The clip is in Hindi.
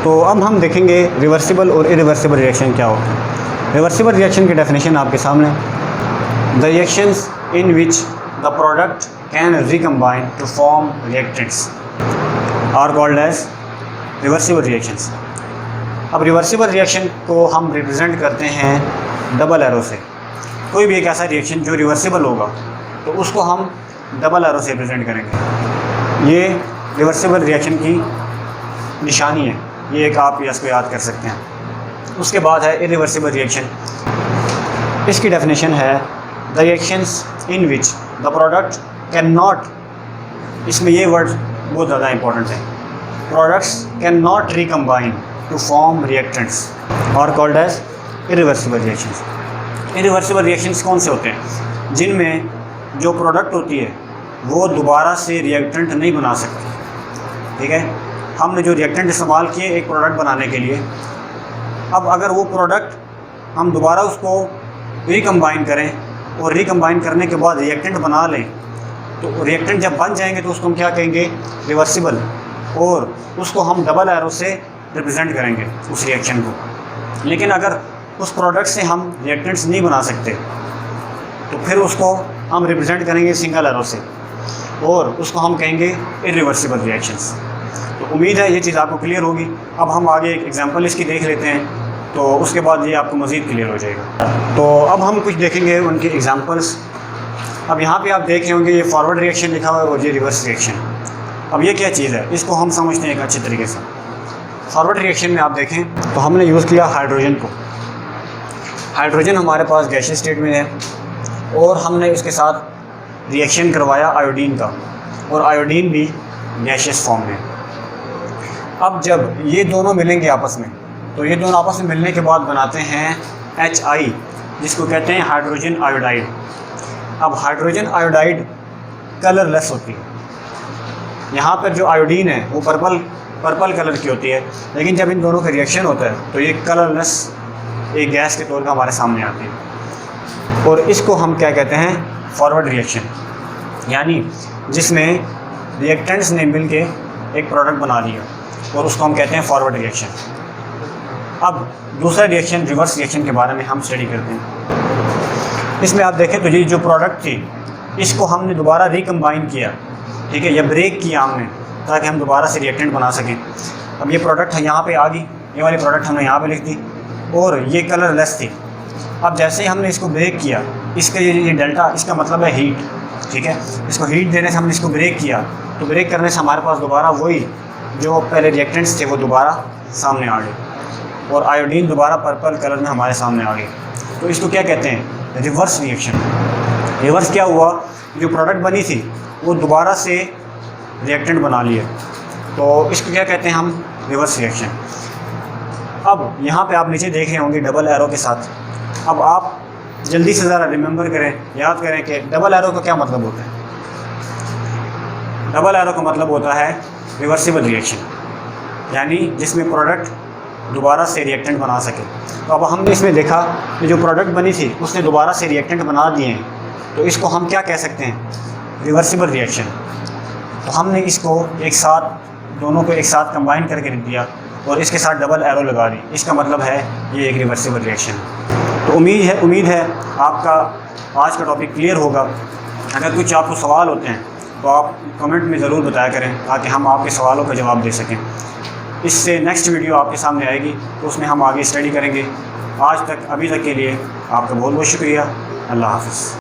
तो अब हम देखेंगे रिवर्सिबल और इरिवर्सिबल रिएक्शन क्या होता है। रिवर्सिबल रिएक्शन की डेफिनेशन आपके सामने, the reactions in which the product can recombine to form reactants are called as reversible reactions. अब रिवर्सिबल रिएक्शन को हम रिप्रेजेंट करते हैं डबल एरो से। कोई भी एक ऐसा रिएक्शन जो रिवर्सिबल होगा तो उसको हम डबल एरो से रिप्रेजेंट करेंगे। ये रिवर्सिबल रिएक्शन की निशानी है, ये एक आप इसको याद कर सकते हैं। उसके बाद है इरिवर्सिबल रिएक्शन। इसकी डेफिनेशन है the reactions in which the product can not, इसमें ये वर्ड बहुत ज़्यादा इंपॉर्टेंट है, products can not recombine to form reactants और called as irreversible reactions. Irreversible reactions कौन से होते हैं? जिनमें जो प्रोडक्ट होती है वो दोबारा से रिएक्टेंट नहीं बना सकती। ठीक है, हमने जो रिएक्टेंट इस्तेमाल किए एक प्रोडक्ट बनाने के लिए, अब अगर वो प्रोडक्ट हम दोबारा उसको रिकम्बाइन करें और रिकम्बाइन करने के बाद रिएक्टेंट बना लें, तो रिएक्टेंट जब बन जाएंगे तो उसको हम क्या कहेंगे? रिवर्सिबल। और उसको हम डबल एरो से रिप्रेजेंट करेंगे उस रिएक्शन को। लेकिन अगर उस प्रोडक्ट से हम रिएक्टेंट्स नहीं बना सकते तो फिर उसको हम रिप्रेजेंट करेंगे सिंगल एरो से और उसको हम कहेंगे इरिवर्सिबल रिएक्शंस। तो उम्मीद है ये चीज़ आपको क्लियर होगी। अब हम आगे एक एग्जांपल इसकी देख लेते हैं, तो उसके बाद ये आपको मज़ीद क्लियर हो जाएगा। तो अब हम कुछ देखेंगे उनके एग्जांपल्स। अब यहाँ पे आप देख रहे होंगे ये फॉरवर्ड रिएक्शन लिखा हुआ है और ये रिवर्स रिएक्शन। अब ये क्या चीज़ है, इसको हम समझते हैं एक अच्छे तरीके से। फॉरवर्ड रिएक्शन में आप देखें तो हमने यूज़ किया हाइड्रोजन को। हाइड्रोजन हमारे पास गैसीय स्टेट में है और हमने इसके साथ रिएक्शन करवाया आयोडीन का, और आयोडीन भी गैसियस फॉर्म में। अब जब ये दोनों मिलेंगे आपस में, तो ये दोनों आपस में मिलने के बाद बनाते हैं HI, जिसको कहते हैं हाइड्रोजन आयोडाइड। अब हाइड्रोजन आयोडाइड कलरलेस होती है। यहाँ पर जो आयोडीन है वो पर्पल कलर की होती है, लेकिन जब इन दोनों का रिएक्शन होता है तो ये कलरलेस एक गैस के तौर पर हमारे सामने आती है। और इसको हम क्या कहते हैं? फॉरवर्ड रिएक्शन, यानी जिसमें रिएक्टेंट्स ने मिल के एक प्रोडक्ट बना लिया और उसको हम कहते हैं फॉरवर्ड रिएक्शन। अब दूसरा रिएक्शन रिवर्स रिएक्शन के बारे में हम स्टडी करते हैं। इसमें आप देखें तो ये जो प्रोडक्ट थी इसको हमने दोबारा रिकम्बाइन किया, ठीक है, या ब्रेक किया हमने ताकि हम दोबारा से रिएक्टेंट बना सकें। अब ये प्रोडक्ट यहाँ पे आ गई, ये वाली प्रोडक्ट हमने यहाँ पे लिख दी और ये कलरलेस थी। अब जैसे ही हमने इसको ब्रेक किया, इसका ये डेल्टा, इसका मतलब है हीट, ठीक है, इसको हीट देने से हमने इसको ब्रेक किया, तो ब्रेक करने से हमारे पास दोबारा वही जो पहले रिएक्टेंट्स थे वो दोबारा सामने आ गए और आयोडीन दोबारा पर्पल कलर में हमारे सामने आ गई। तो इसको क्या कहते हैं? Reverse reaction. रिवर्स क्या हुआ? जो प्रोडक्ट बनी थी वो दोबारा से रिएक्टेंट बना लिए, तो इसको क्या कहते हैं हम? Reverse reaction. अब यहाँ पे आप नीचे देख रहे होंगे डबल एरो के साथ। अब आप जल्दी से ज़रा रिमेंबर करें, याद करें कि डबल एरो का क्या मतलब होता है। डबल एरो का मतलब होता है रिवर्सिबल रिएक्शन, यानी जिसमें प्रोडक्ट दोबारा से रिएक्टेंट बना सके। तो अब हमने इसमें देखा कि जो प्रोडक्ट बनी थी उसने दोबारा से रिएक्टेंट बना दिए हैं, तो इसको हम क्या कह सकते हैं? Reversible reaction. तो हमने इसको एक साथ, दोनों को एक साथ कंबाइन करके रख दिया और इसके साथ डबल एरो लगा दी, इसका मतलब है ये एक रिवर्सिबल रिएक्शन। तो उम्मीद है आपका आज का टॉपिक क्लियर होगा। अगर कुछ आपको सवाल होते हैं तो आप कमेंट में ज़रूर बताया करें ताकि हम आपके सवालों का जवाब दे सकें। इससे नेक्स्ट वीडियो आपके सामने आएगी तो उसमें हम आगे स्टडी करेंगे। अभी तक के लिए आपका बहुत बहुत शुक्रिया। अल्लाह हाफ़िज़।